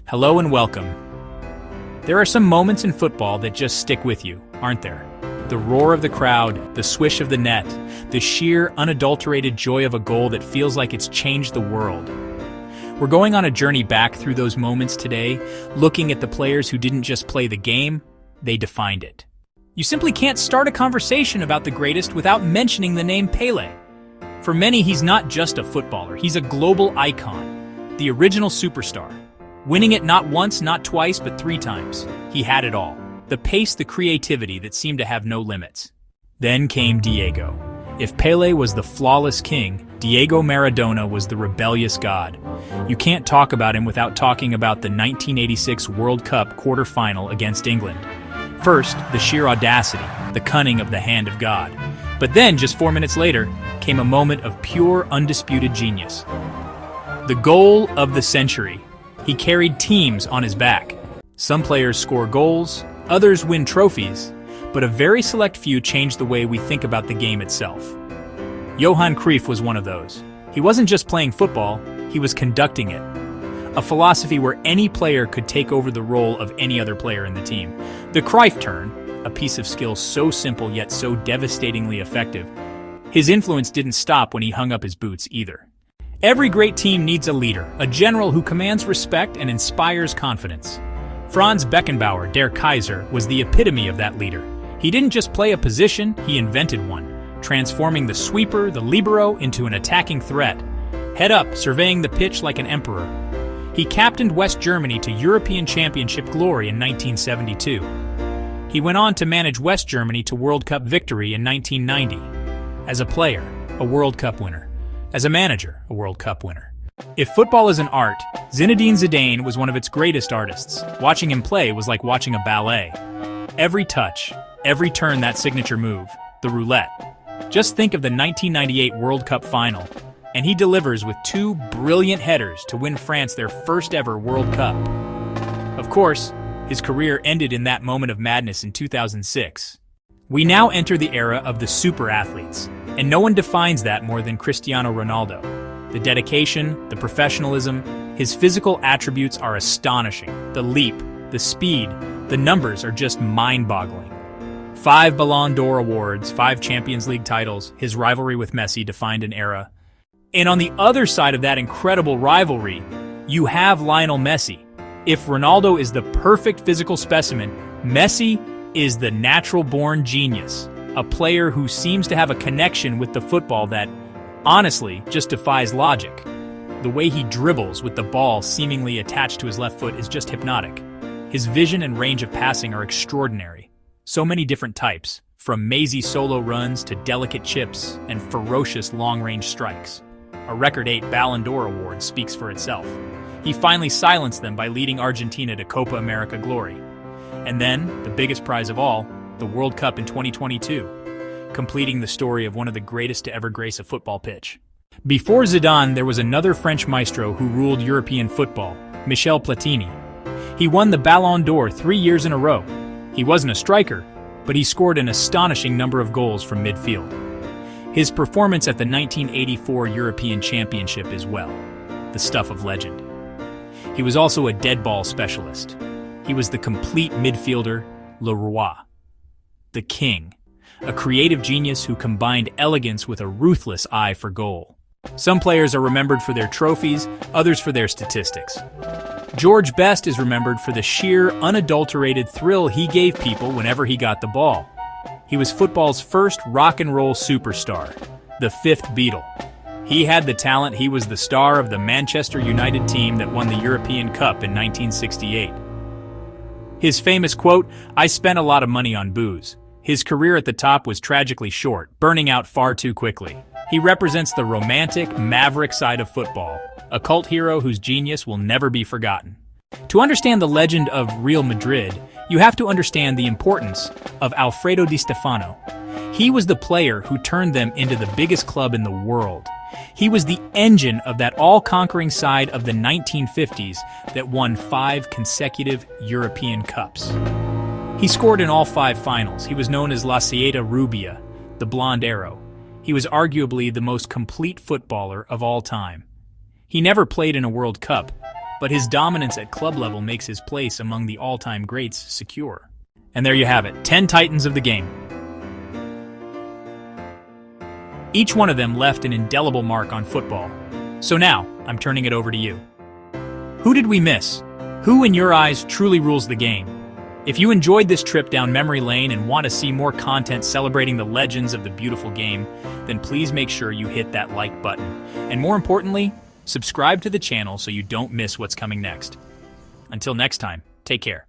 Hello and welcome. There are some moments in football that just stick with you, aren't there? The roar of the crowd, the swish of the net, the sheer, unadulterated joy of a goal that feels like it's changed the world. We're going on a journey back through those moments today, looking at the players who didn't just play the game, they defined it. You simply can't start a conversation about the greatest without mentioning the name Pele. For many, he's not just a footballer, he's a global icon, the original superstar. Winning it not once, not twice, but 3 times. He had it all. The pace, the creativity that seemed to have no limits. Then came Diego. If Pele was the flawless king, Diego Maradona was the rebellious god. You can't talk about him without talking about the 1986 World Cup quarterfinal against England. First, the sheer audacity, the cunning of the hand of God. But then, just 4 minutes later, came a moment of pure, undisputed genius. The goal of the century. He carried teams on his back. Some players score goals, others win trophies, but a very select few changed the way we think about the game itself. Johan Cruyff was one of those. He wasn't just playing football, he was conducting it. A philosophy where any player could take over the role of any other player in the team. The Cruyff turn, a piece of skill so simple yet so devastatingly effective. His influence didn't stop when he hung up his boots either. Every great team needs a leader, a general who commands respect and inspires confidence. Franz Beckenbauer, der Kaiser, was the epitome of that leader. He didn't just play a position, he invented one, transforming the sweeper, the libero, into an attacking threat. Head up, surveying the pitch like an emperor. He captained West Germany to European Championship glory in 1972. He went on to manage West Germany to World Cup victory in 1990. As a player, a World Cup winner. As a manager, a World Cup winner. If football is an art, Zinedine Zidane was one of its greatest artists. Watching him play was like watching a ballet. Every touch, every turn, that signature move, the roulette. Just think of the 1998 World Cup final, and he delivers with 2 brilliant headers to win France their first ever World Cup. Of course, his career ended in that moment of madness in 2006. We now enter the era of the super athletes, and no one defines that more than Cristiano Ronaldo. The dedication, the professionalism, his physical attributes are astonishing. The leap, the speed, the numbers are just mind-boggling. 5 Ballon d'Or awards, 5 Champions League titles, his rivalry with Messi defined an era. And on the other side of that incredible rivalry, you have Lionel Messi. If Ronaldo is the perfect physical specimen, Messi is the natural-born genius, a player who seems to have a connection with the football that, honestly, just defies logic. The way he dribbles with the ball seemingly attached to his left foot is just hypnotic. His vision and range of passing are extraordinary. So many different types, from mazy solo runs to delicate chips and ferocious long-range strikes. A record 8 Ballon d'Or award speaks for itself. He finally silenced them by leading Argentina to Copa America glory. And then, the biggest prize of all, the World Cup in 2022, completing the story of one of the greatest to ever grace a football pitch. Before Zidane, there was another French maestro who ruled European football, Michel Platini. He won the Ballon d'Or 3 years in a row. He wasn't a striker, but he scored an astonishing number of goals from midfield. His performance at the 1984 European Championship is, well, the stuff of legend. He was also a dead ball specialist. He was the complete midfielder, le roi, the king, a creative genius who combined elegance with a ruthless eye for goal. Some players are remembered for their trophies, others for their statistics. George Best is remembered for the sheer, unadulterated thrill he gave people whenever he got the ball. He was football's first rock and roll superstar, the 5th Beatle. He had the talent, he was the star of the Manchester United team that won the European Cup in 1968. His famous quote, "I spent a lot of money on booze." His career at the top was tragically short, burning out far too quickly. He represents the romantic, maverick side of football, a cult hero whose genius will never be forgotten. To understand the legend of Real Madrid, you have to understand the importance of Alfredo Di Stefano. He was the player who turned them into the biggest club in the world. He was the engine of that all-conquering side of the 1950s that won 5 consecutive European Cups. He scored in all 5 finals. He was known as La Saeta Rubia, the Blonde Arrow. He was arguably the most complete footballer of all time. He never played in a World Cup, but his dominance at club level makes his place among the all-time greats secure. And there you have it, 10 titans of the game. Each one of them left an indelible mark on football. So now, I'm turning it over to you. Who did we miss? Who, in your eyes, truly rules the game? If you enjoyed this trip down memory lane and want to see more content celebrating the legends of the beautiful game, then please make sure you hit that like button. And more importantly, subscribe to the channel so you don't miss what's coming next. Until next time, take care.